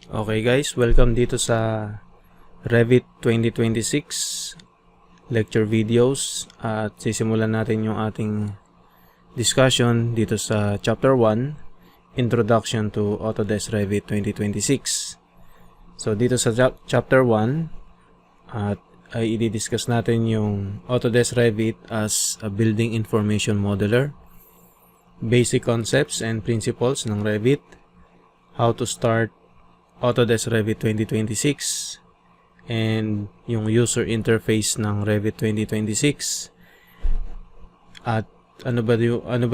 Okay guys, welcome dito sa Revit 2026 lecture videos at sisimulan natin yung ating discussion dito sa Chapter 1, Introduction to Autodesk Revit 2026. So dito sa Chapter 1 ay i-discuss natin yung Autodesk Revit as a Building Information Modeler, basic concepts and principles ng Revit, how to start Autodesk Revit 2026, and yung user interface ng Revit 2026, at ano ba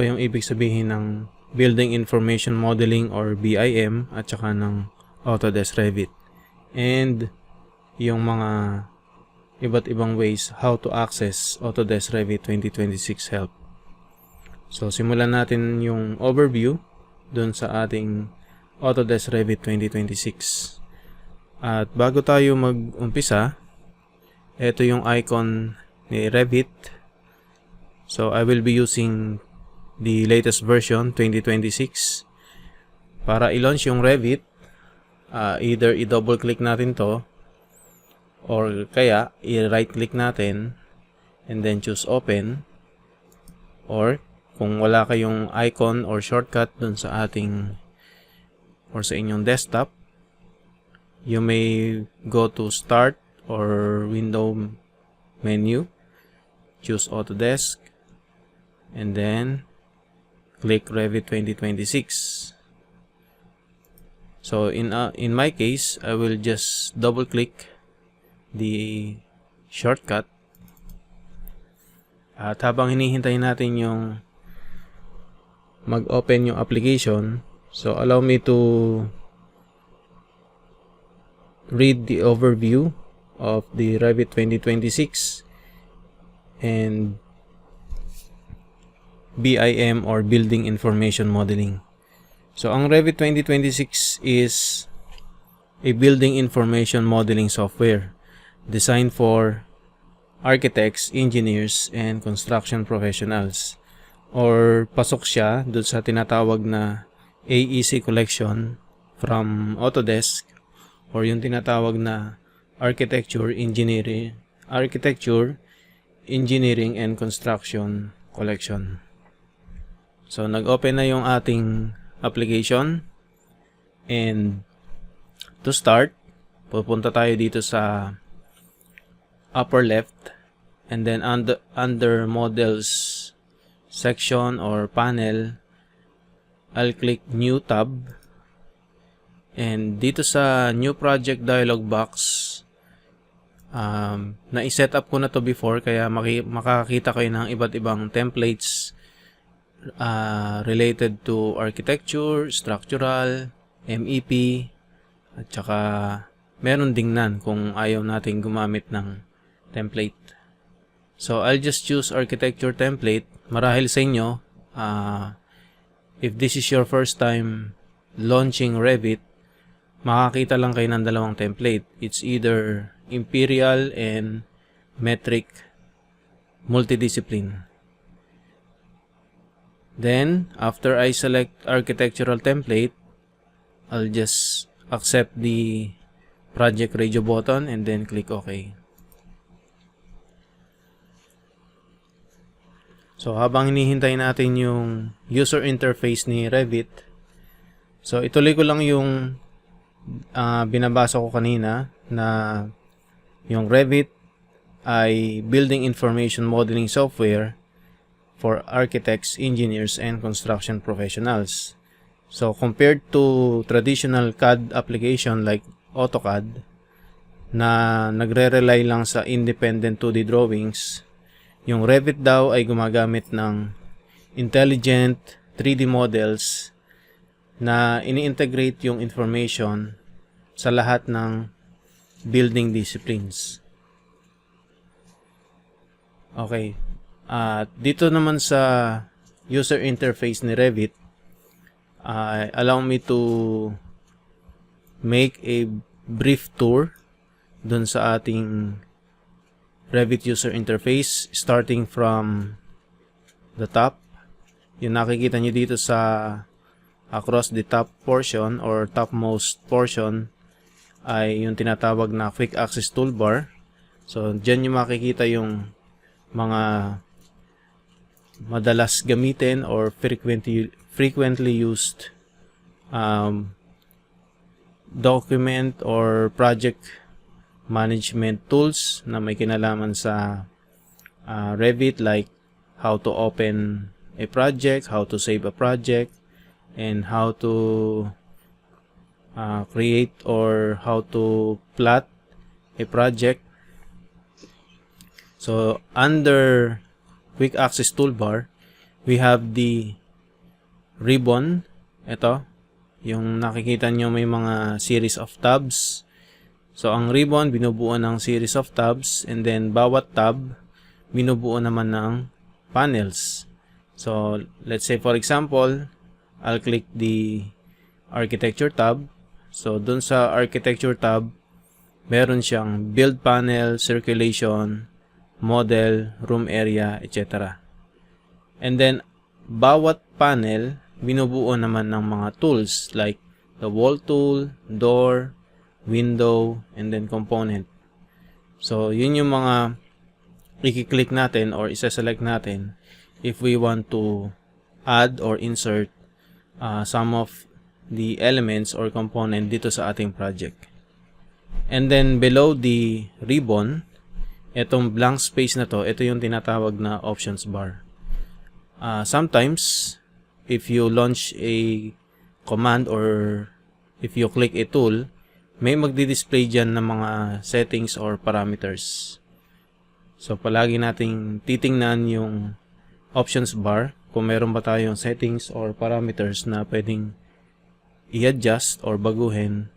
yung ibig sabihin ng Building Information Modeling or BIM at saka ng Autodesk Revit, and yung mga iba't ibang ways how to access Autodesk Revit 2026 help. So simulan natin yung overview dun sa ating Autodesk Revit 2026. At bago tayo mag-umpisa, ito yung icon ni Revit. So I will be using the latest version 2026. Para i-launch yung Revit, either i-double click natin to or kaya i-right click natin and then choose open, or kung wala kayong icon or shortcut dun sa ating or sa inyong desktop, you may go to Start or Window menu, choose Autodesk, and then click Revit 2026. So in my case, I will just double click the shortcut, at habang hinihintay natin yung mag-open yung application, so allow me to read the overview of the Revit 2026 and BIM or Building Information Modeling. So ang Revit 2026 is a building information modeling software designed for architects, engineers, and construction professionals, or pasok siya doon sa tinatawag na AEC collection from Autodesk, or yung tinatawag na Architecture, Engineering and Construction collection. So nag-open na yung ating application, and to start, pupunta tayo dito sa upper left, and then under models section or panel, I'll click new tab, and dito sa new project dialog box, na-set up ko na to before, kaya makakita kayo ng iba't ibang templates related to architecture, structural, MEP, at saka meron ding none kung ayaw natin gumamit ng template. So I'll just choose architecture template. Marahil sa inyo, if this is your first time launching Revit, makakita lang kayo ng dalawang template. It's either Imperial and Metric Multidiscipline. Then, after I select architectural template, I'll just accept the project radio button and then click OK. So habang hinihintay natin yung user interface ni Revit, so ituloy ko lang yung binabasa ko kanina, na yung Revit ay Building Information Modeling Software for Architects, Engineers, and Construction Professionals. So compared to traditional CAD application like AutoCAD na nagre-rely lang sa independent 2D drawings, yung Revit daw ay gumagamit ng intelligent 3D models na ini-integrate yung information sa lahat ng building disciplines. Okay. Dito naman sa user interface ni Revit, allow me to make a brief tour dun sa ating Revit user interface, starting from the top. Yung nakikita nyo dito sa across the top portion or topmost portion, ay yung tinatawag na quick access toolbar. So dyan yung makikita yung mga madalas gamitin or frequently used document or project management tools na may kinalaman sa Revit, like how to open a project, how to save a project, and how to create or how to plot a project. So under quick access toolbar, we have the ribbon. Ito, yung nakikita nyo may mga series of tabs. So ang ribbon binubuo ng series of tabs, and then bawat tab binubuo naman ng panels. So let's say for example, I'll click the architecture tab. So dun sa architecture tab, meron siyang build panel, circulation, model, room area, etc. And then bawat panel binubuo naman ng mga tools like the wall tool, door, window, and then component. So yun yung mga i-click natin or isa-select natin if we want to add or insert some of the elements or component dito sa ating project. And then below the ribbon, itong blank space na to, ito yung tinatawag na options bar. Sometimes if you launch a command or if you click a tool, may magdi-display dyan ng mga settings or parameters. So palagi nating titingnan yung options bar kung meron ba tayong settings or parameters na pwedeng i-adjust or baguhin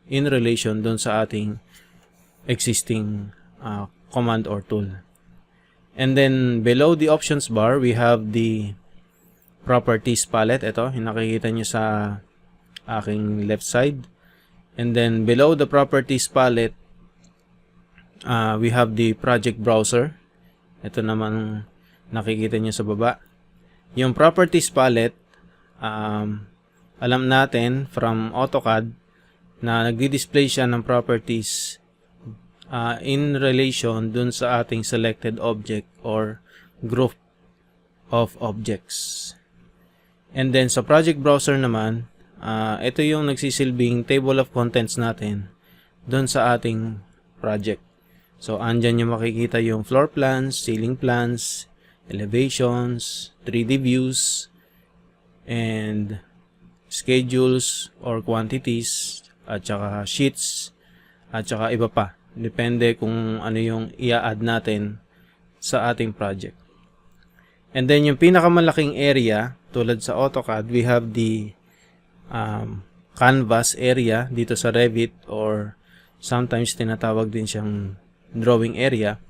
in relation dun sa ating existing command or tool. And then below the options bar, we have the properties palette. Ito, yung nakikita nyo sa aking left side. And then below the properties palette, we have the project browser. Ito naman nakikita nyo sa baba. Yung properties palette, alam natin from AutoCAD na nagdi-display siya ng properties in relation dun sa ating selected object or group of objects. And then sa project browser naman, ito yung nagsisilbing table of contents natin dun sa ating project. So andyan yung makikita yung floor plans, ceiling plans, elevations, 3D views, and schedules or quantities, at saka sheets, at saka iba pa. Depende kung ano yung i-add natin sa ating project. And then yung pinakamalaking area, tulad sa AutoCAD, we have the canvas area dito sa Revit, or sometimes tinatawag din siyang drawing area.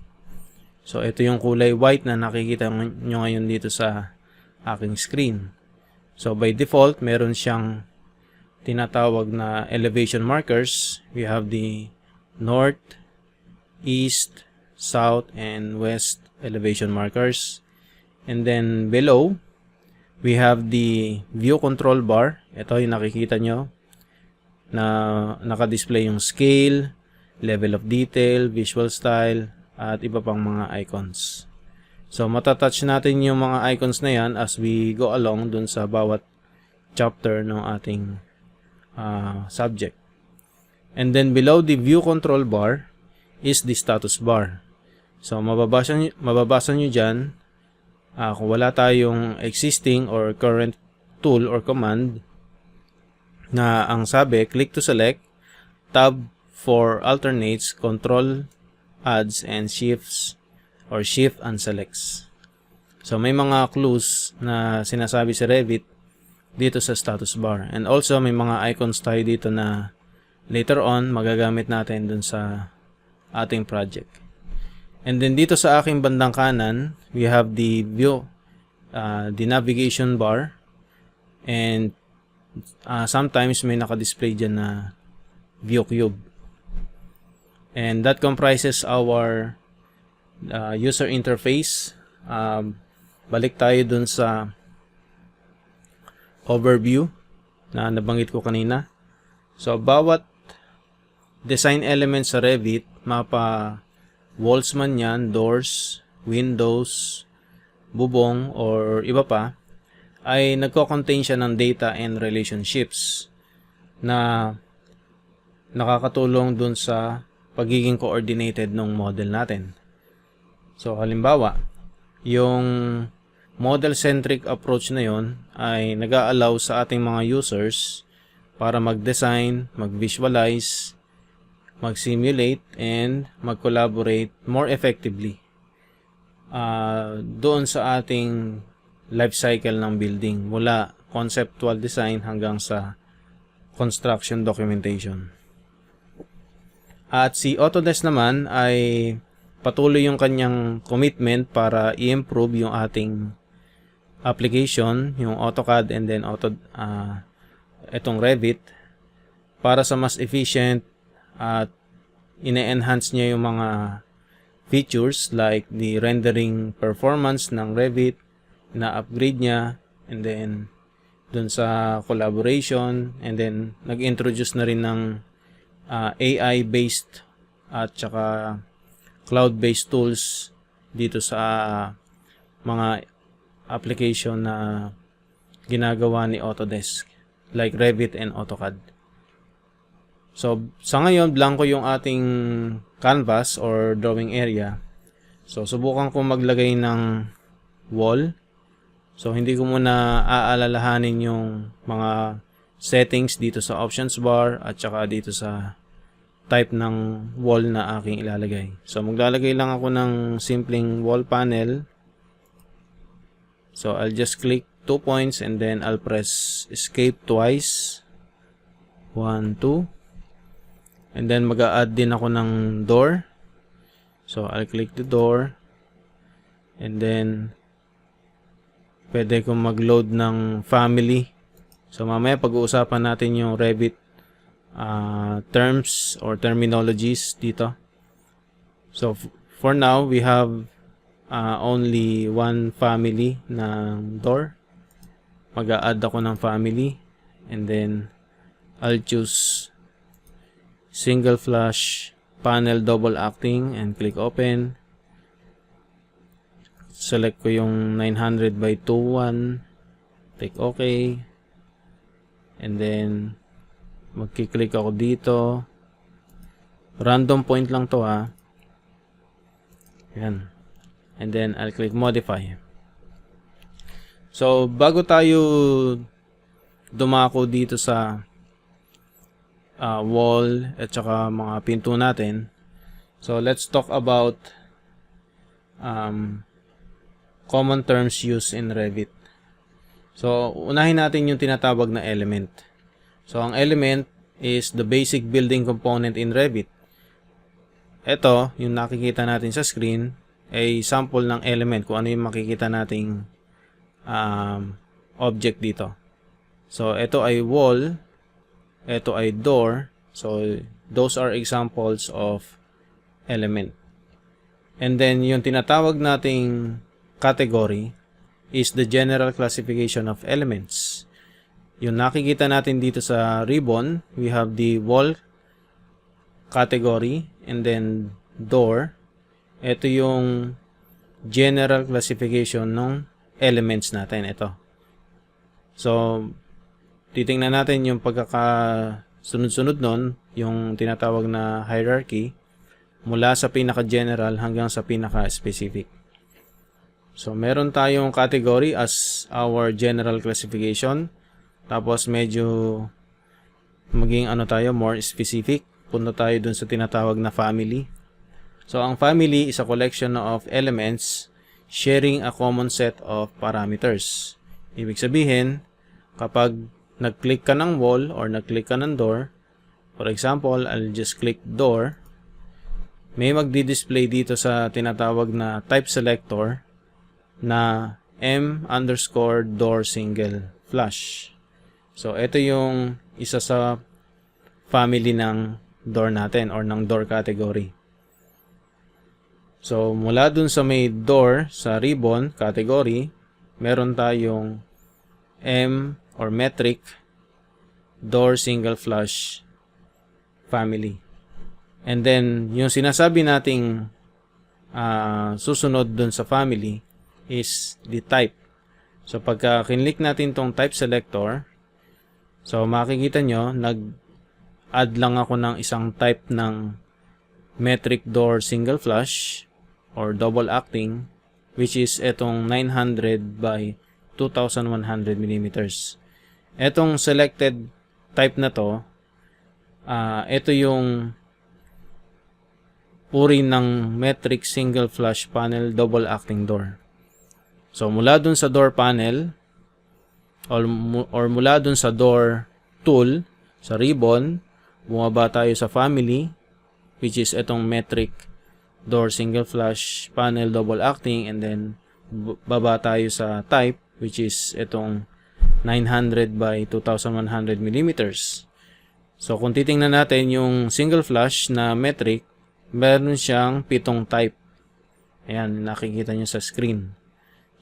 So ito yung kulay white na nakikita nyo ngayon dito sa aking screen. So by default, meron siyang tinatawag na elevation markers. We have the north, east, south, and west elevation markers. And then below, we have the view control bar. Ito yung nakikita nyo na naka-display yung scale, level of detail, visual style, at iba pang mga icons. So matatouch natin yung mga icons na yan as we go along dun sa bawat chapter ng ating subject. And then below the view control bar is the status bar. So mababasa nyo dyan kung wala tayong existing or current tool or command na ang sabi, click to select, tab for alternates, control adds, and shifts or shift and selects. So may mga clues na sinasabi sa Revit dito sa status bar. And also may mga icons tayo dito na later on magagamit natin dun sa ating project. And then dito sa aking bandang kanan, we have the view, the navigation bar, and sometimes may naka-display dyan na view cube. And that comprises our user interface. Balik tayo dun sa overview na nabanggit ko kanina. So bawat design elements sa Revit, mapa walls man yan, doors, windows, bubong, or iba pa, ay nagko-contain siya ng data and relationships na nakakatulong dun sa pagiging coordinated ng model natin. So, halimbawa, yung model-centric approach na yon ay nag-a-allow sa ating mga users para mag-design, mag-visualize, mag-simulate, and mag-collaborate more effectively doon sa ating life cycle ng building mula conceptual design hanggang sa construction documentation. At si Autodesk naman ay patuloy yung kanyang commitment para i-improve yung ating application, yung AutoCAD and then itong Revit, para sa mas efficient at ine-enhance niya yung mga features like the rendering performance ng Revit, na-upgrade niya, and then dun sa collaboration, and then nag-introduce na rin ng AI-based at saka cloud-based tools dito sa mga application na ginagawa ni Autodesk like Revit and AutoCAD. So, sa ngayon, blanco yung ating canvas or drawing area. So, subukan ko maglagay ng wall. So, hindi ko muna aalalahanin yung mga settings dito sa options bar at saka dito sa type ng wall na aking ilalagay. So, maglalagay lang ako ng simpleng wall panel. So, I'll just click 2 points and then I'll press escape twice. 1, 2. And then mag-a-add din ako ng door. So, I'll click the door. And then pwede kong mag-load ng family. So, mamaya pag-uusapan natin yung Revit terms or terminologies dito. So, for now, we have only one family ng door. Mag-a-add ako ng family. And then, I'll choose single flush panel double acting and click open. Select ko yung 900 by 21. Click OK. And then, magkiklik ako dito. Random point lang to ha. Yan. And then, I'll click modify. So, bago tayo dumako dito sa wall at saka mga pinto natin, so let's talk about common terms used in Revit. So, unahin natin yung tinatawag na element. So, ang element is the basic building component in Revit. Ito, yung nakikita natin sa screen, ay sample ng element kung ano yung makikita nating object dito. So, ito ay wall, ito ay door. So, those are examples of element. And then, yung tinatawag nating category is the general classification of elements. Yung nakikita natin dito sa ribbon, we have the wall category and then door. Ito yung general classification ng elements natin. Ito. So, titingnan natin yung pagkakasunod-sunod nun, yung tinatawag na hierarchy, mula sa pinaka-general hanggang sa pinaka-specific. So, meron tayong category as our general classification. Tapos, medyo maging more specific. Punta tayo dun sa tinatawag na family. So, ang family is a collection of elements sharing a common set of parameters. Ibig sabihin, kapag nag-click ka ng wall or nag-click ka ng door, for example, I'll just click door, may magdi-display dito sa tinatawag na type selector na M_door single flush. So, ito yung isa sa family ng door natin or ng door category. So, mula dun sa may door sa ribbon category, meron tayong M or metric door single flush family. And then, yung sinasabi nating susunod dun sa family is the type. So, pagka kinlik natin tong type selector, so makikita nyo, nag-add lang ako ng isang type ng metric door single flush or double acting, which is etong 900 by 2100 millimeters. Etong selected type na to, ito yung uri ng metric single flush panel double acting door. So mula dun sa door panel or mula dun sa door tool, sa ribbon, bumaba tayo sa family, which is itong metric door single flush panel double acting, and then baba tayo sa type, which is itong 900 by 2100 millimeters. So kung titingnan natin yung single flush na metric, meron siyang 7 type. Ayan, nakikita nyo sa screen.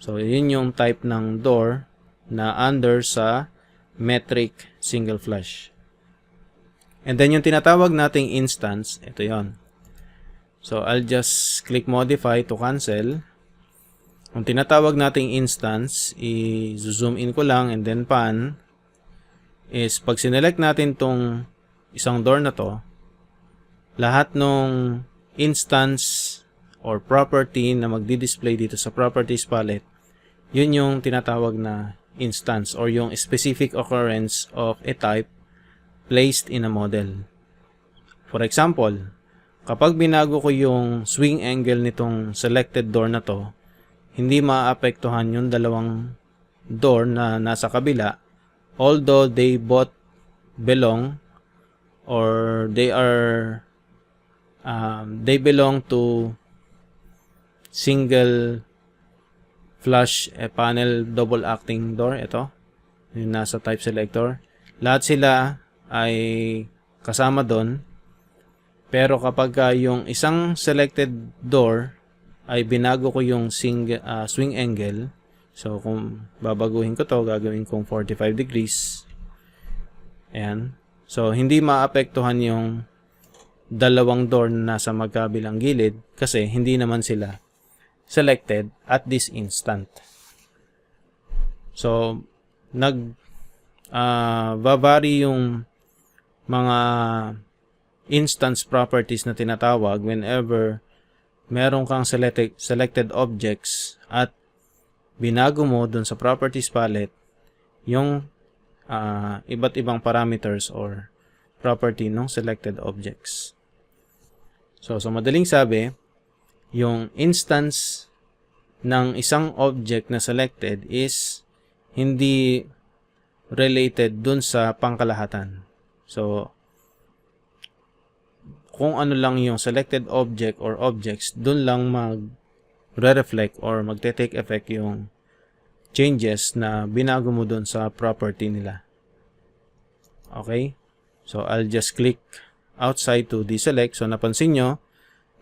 So yun yung type ng door na under sa metric single flush. And then yung tinatawag nating instance, ito yon. So I'll just click modify to cancel. Kung tinatawag nating instance, i-zoom in ko lang and then pan, is pag sinelect natin tong isang door na to, lahat ng instance or property na magdi-display dito sa properties palette, yun yung tinatawag na instance or yung specific occurrence of a type placed in a model. For example, kapag binago ko yung swing angle nitong selected door na to, hindi maapektuhan yung dalawang door na nasa kabila, although they both belong or they belong to single flush panel double acting door. Ito yung nasa type selector, lahat sila ay kasama doon. Pero kapag yung isang selected door ay binago ko yung swing angle, so kung babaguhin ko to, gagawin kong 45 degrees, ayan. So hindi maapektuhan yung dalawang door na nasa magkabilang gilid kasi hindi naman sila selected at this instant. So vary yung mga instance properties na tinatawag whenever meron kang selected objects at binago mo dun sa properties palette yung iba't ibang parameters or property ng selected objects. So madaling sabi, yung instance ng isang object na selected is hindi related dun sa pangkalahatan. So kung ano lang yung selected object or objects, dun lang mag-reflect or magte-take effect yung changes na binago mo dun sa property nila. Okay? So I'll just click outside to deselect. So napansin nyo,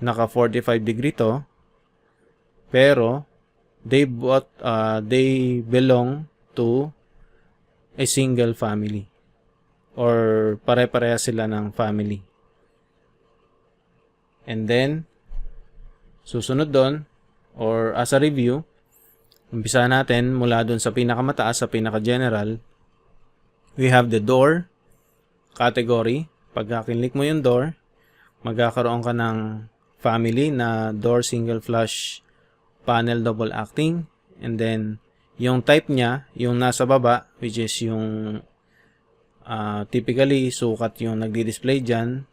naka 45 degree to, pero they belong to a single family or pare-pareha sila ng family. And then susunod doon or as a review, umpisa natin mula doon sa pinakamataas sa pinaka-general. We have the door category. Pag kinlik mo yung door, magkakaroon ka ng family na door single flush panel double acting, and then yung type niya, yung nasa baba, which is yung typically sukat yung nagdi-display dyan,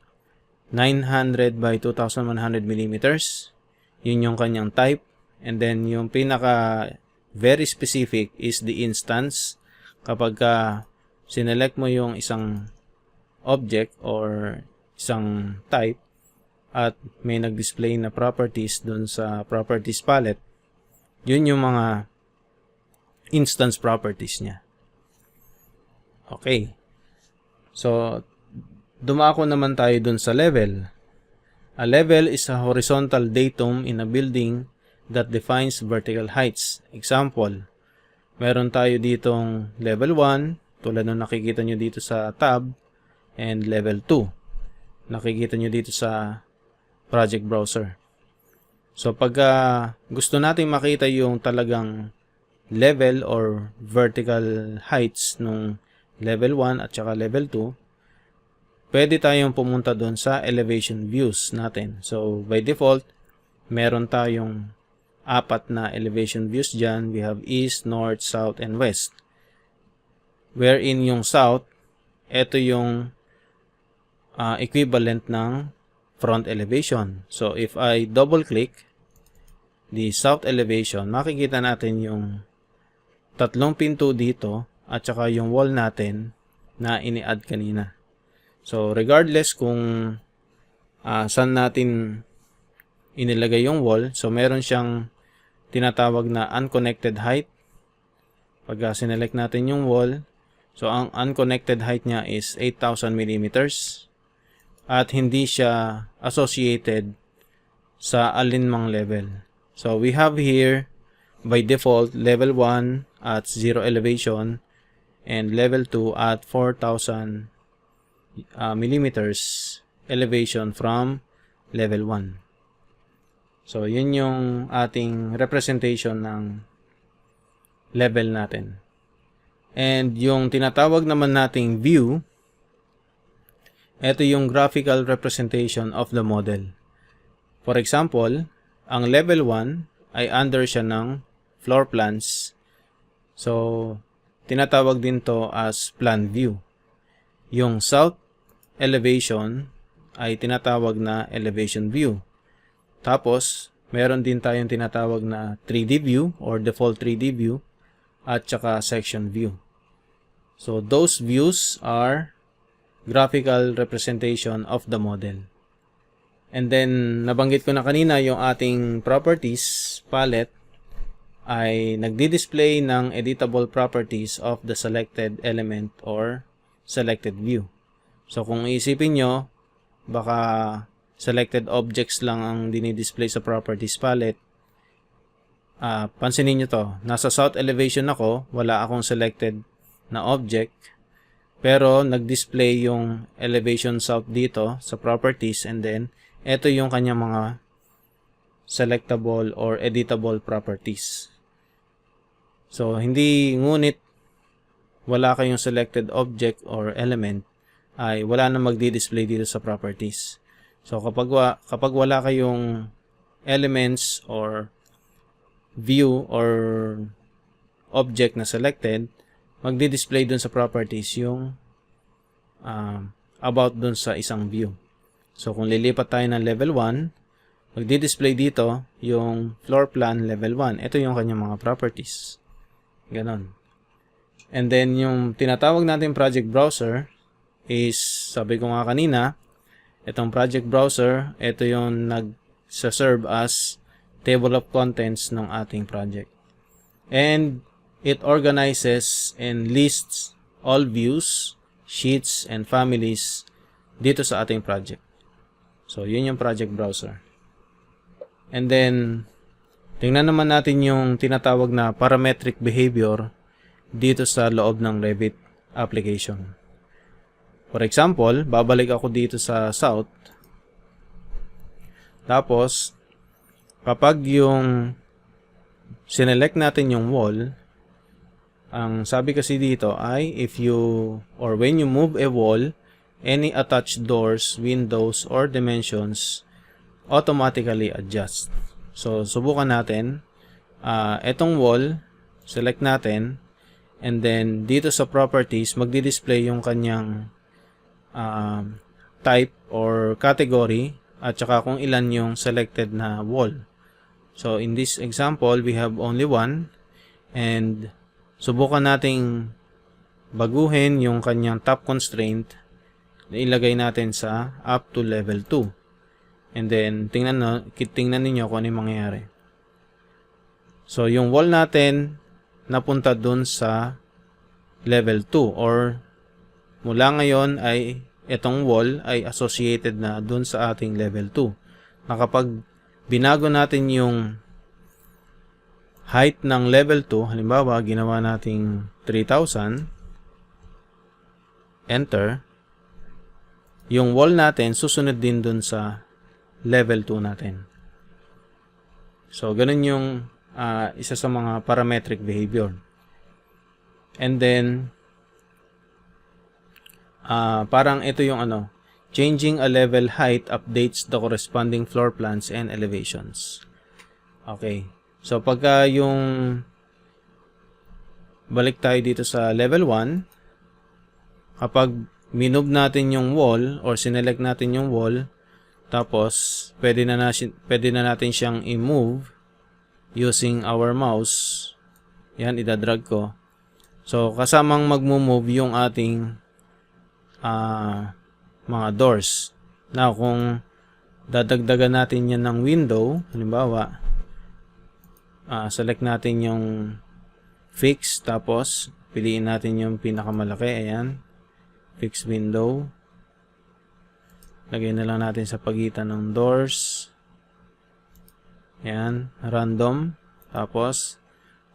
900 by 2100 millimeters. Yun yung kanyang type. And then yung pinaka very specific is the instance. Kapag sinelect mo yung isang object or isang type at may nag-display na properties dun sa properties palette, yun yung mga instance properties niya. Okay. So dumako naman tayo dun sa level. A level is a horizontal datum in a building that defines vertical heights. Example, meron tayo ditong level 1, tulad ng nakikita nyo dito sa tab, and level 2. Nakikita nyo dito sa project browser. So pag gusto nating makita yung talagang level or vertical heights nung level 1 at saka level 2, pwede tayong pumunta doon sa elevation views natin. So by default, meron tayong 4 na elevation views dyan. We have east, north, south, and west. Wherein yung south, ito yung equivalent ng front elevation. So if I double click the south elevation, makikita natin yung 3 pinto dito at saka yung wall natin na ini-add kanina. So regardless kung saan natin inilagay yung wall, so meron siyang tinatawag na unconnected height. Pag sinelect natin yung wall, so ang unconnected height niya is 8,000 mm at hindi siya associated sa alinmang level. So we have here by default level 1 at 0 elevation and level 2 at 4,000 millimeters elevation from level 1. So, yun yung ating representation ng level natin. And yung tinatawag naman nating view, ito yung graphical representation of the model. For example, ang level 1 ay under siya ng floor plans. So, tinatawag din to as plan view. Yung south elevation ay tinatawag na elevation view. Tapos, meron din tayong tinatawag na 3D view or default 3D view at saka section view. So, those views are graphical representation of the model. And then, nabanggit ko na kanina yung ating properties palette ay nagdi-display ng editable properties of the selected element or selected view. So, kung iisipin nyo, baka selected objects lang ang dinidisplay sa properties palette. Pansinin nyo to. Nasa south elevation ako, wala akong selected na object. Pero nag-display yung elevation south dito sa properties and then ito yung kanyang mga selectable or editable properties. So, hindi ngunit wala kayong selected object or element ay wala na magdi-display dito sa properties. So, kapag wala kayong elements or view or object na selected, magdi-display dun sa properties yung about dun sa isang view. So, kung lilipat tayo ng level 1, magdi-display dito yung floor plan level 1. Ito yung kanyang mga properties. Ganon. And then, yung tinatawag natin project browser is, sabi ko nga kanina, itong project browser, ito yung nag-serve as table of contents ng ating project. And it organizes and lists all views, sheets, and families dito sa ating project. So, yun yung project browser. And then, tingnan naman natin yung tinatawag na parametric behavior dito sa loob ng Revit application. For example, babalik ako dito sa south. Tapos, kapag yung sinelect natin yung wall, ang sabi kasi dito ay if you or when you move a wall, any attached doors, windows, or dimensions automatically adjust. So, subukan natin. Etong wall, select natin. And then, dito sa properties, magdi-display yung kanyang type or category at saka kung ilan yung selected na wall. So, in this example, we have only one. And, subukan nating baguhin yung kanyang top constraint na ilagay natin sa up to level 2. And then, tingnan ninyo kung ano yung mangyayari. So, yung wall natin napunta dun sa level 2 or mula ngayon ay itong wall ay associated na dun sa ating level 2. Na kapag binago natin yung height ng level 2, halimbawa ginawa nating 3,000, enter, yung wall natin susunod din dun sa level 2 natin. So, ganun yung isa sa mga parametric behavior. And then, parang ito yung changing a level height updates the corresponding floor plans and elevations. Okay. So, pagka yung balik tayo dito sa level 1, kapag minove natin yung wall or sinelect natin yung wall, tapos pwede na natin siyang i-move using our mouse. Yan, idadrag ko. So, kasamang mag-move yung ating mga doors. Now, kung dadagdagan natin yan ng window, halimbawa, select natin yung fix, tapos piliin natin yung pinakamalaki. Ayan, fix window. Lagay na lang natin sa pagitan ng doors. Ayan, random. Tapos,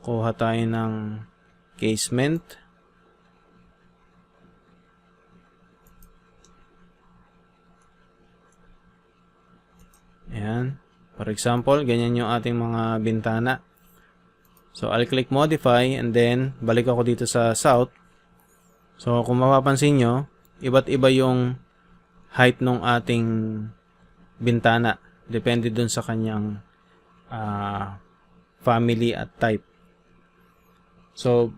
kuha tayo ng casement. Ayan. For example, ganyan yung ating mga bintana. So, I'll click modify and then balik ako dito sa south. So, kung mapapansin nyo, iba't iba yung height ng ating bintana. Depende dun sa kanyang family at type. So,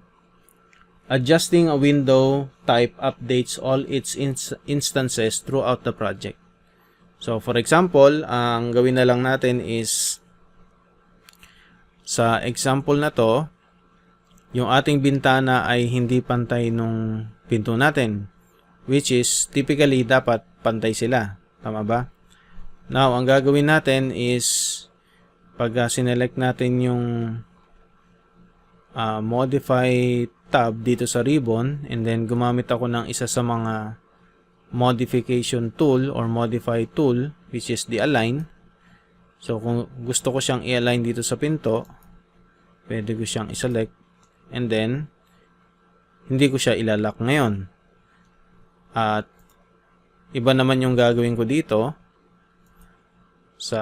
adjusting a window type updates all its instances throughout the project. So, for example, ang gawin na lang natin is, sa example na to, yung ating bintana ay hindi pantay nung pinto natin, which is typically dapat pantay sila. Tama ba? Now, ang gagawin natin is, pag sinelect natin yung modify tab dito sa ribbon, and then gumamit ako ng isa sa mga modification tool or modify tool, which is the align. So, kung gusto ko siyang i-align dito sa pinto, pwede ko siyang i-select, and then hindi ko siya ilalak ngayon. At iba naman yung gagawin ko dito sa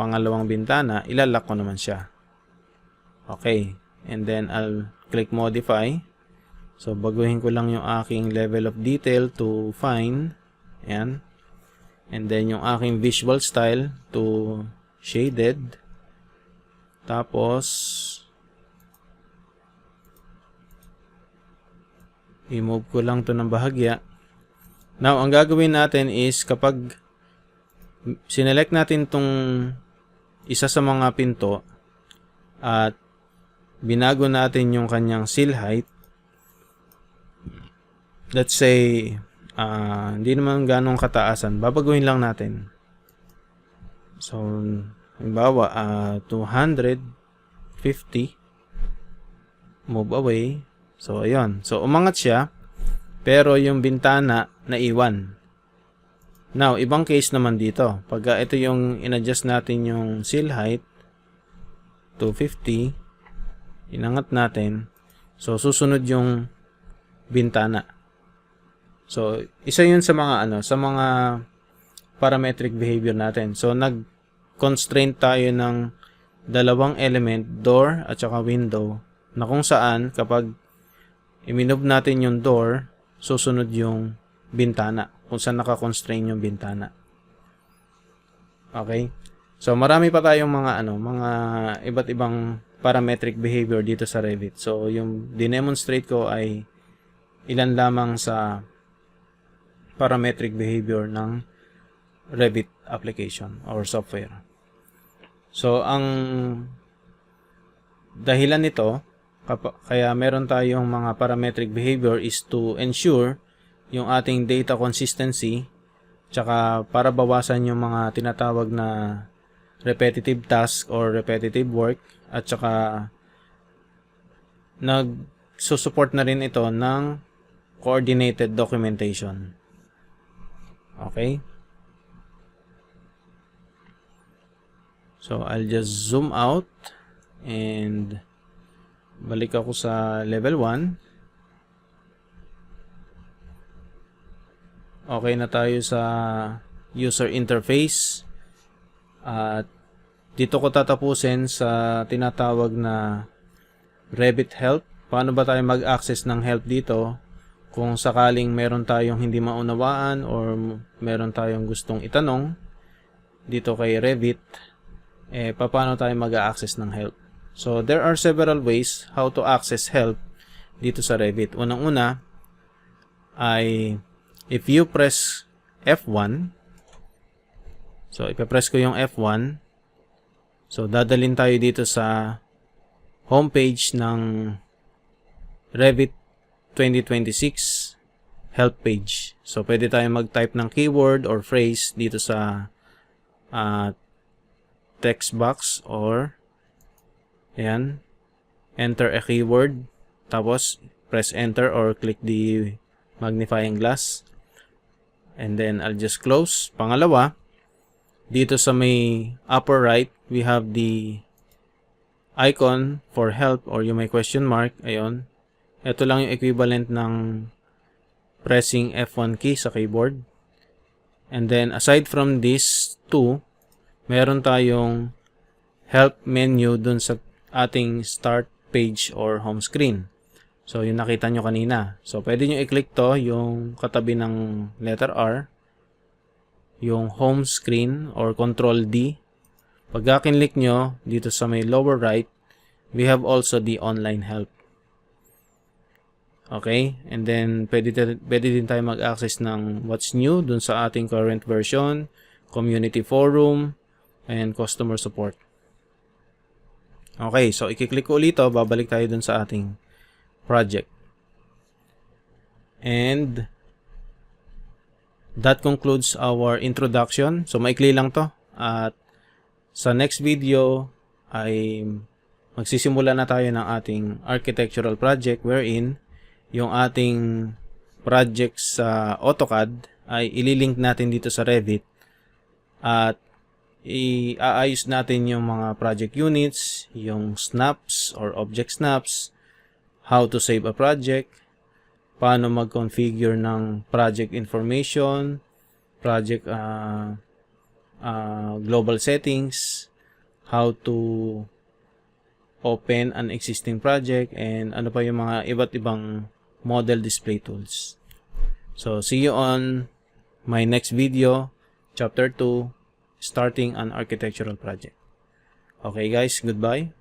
pangalawang bintana, ilalak ko naman siya. Okay, and then I'll click modify. So, baguhin ko lang yung aking level of detail to fine. Ayan. And then, yung aking visual style to shaded. Tapos, i-move ko lang to ng bahagya. Now, ang gagawin natin is, kapag sinelect natin tong isa sa mga pinto at binago natin yung kanyang sill height, let's say, hindi naman ganong kataasan, babaguhin lang natin. So, halimbawa, 250, move away. So, ayun. So, umangat siya, pero yung bintana naiwan. Now, ibang case naman dito. Pag ito yung in-adjust natin yung sill height, 250, inangat natin, so, susunod yung bintana. So, isa yun sa mga sa mga parametric behavior natin. So, nag-constraint tayo ng dalawang element, door at saka window, na kung saan kapag i-move natin yung door, susunod yung bintana, kung saan naka-constrain yung bintana. Okay? So, marami pa tayong mga mga iba't ibang parametric behavior dito sa Revit. So, yung dinemonstrate ko ay ilan lamang sa parametric behavior ng Revit application or software. So, ang dahilan nito, kaya meron tayong mga parametric behavior is to ensure yung ating data consistency, tsaka para bawasan yung mga tinatawag na repetitive task or repetitive work, at tsaka nag-support na rin ito ng coordinated documentation. Okay? So, I'll just zoom out and balik ako sa level 1. Okay na tayo sa user interface. At dito ko tatapusin sa tinatawag na Revit Help. Paano ba tayo mag-access ng help dito kung sakaling meron tayong hindi maunawaan or meron tayong gustong itanong dito kay Revit, paano tayo mag-access ng help? So there are several ways how to access help dito sa Revit. Unang-una ay if you press F1, so ipe-press ko yung F1, so dadalhin tayo dito sa homepage ng Revit 2026 help page. So pwede tayo mag-type ng keyword or phrase dito sa text box, or ayan, enter a keyword, tapos press enter or click the magnifying glass, and then I'll just close. Pangalawa, dito sa may upper right, we have the icon for help or yung may question mark. Ayun, ito lang yung equivalent ng pressing F1 key sa keyboard. And then aside from these two, meron tayong help menu dun sa ating start page or home screen. So yung nakita nyo kanina. So pwede nyo i-click to, yung katabi ng letter R, yung home screen or control D. Pag kinlik nyo dito sa may lower right, we have also the online help. Okay, and then pwede din tayo mag-access ng what's new dun sa ating current version, community forum, and customer support. Okay, so i-click ko ulit ito, babalik tayo dun sa ating project. And that concludes our introduction. So maikli lang to. At sa next video ay magsisimula na tayo ng ating architectural project, wherein yung ating project sa AutoCAD ay ililink natin dito sa Revit at iaayos natin yung mga project units, yung snaps or object snaps, how to save a project, paano mag-configure ng project information, project global settings, how to open an existing project, and ano pa yung mga iba't ibang model display tools. So see you on my next video, chapter 2, starting an architectural project. Okay guys, goodbye.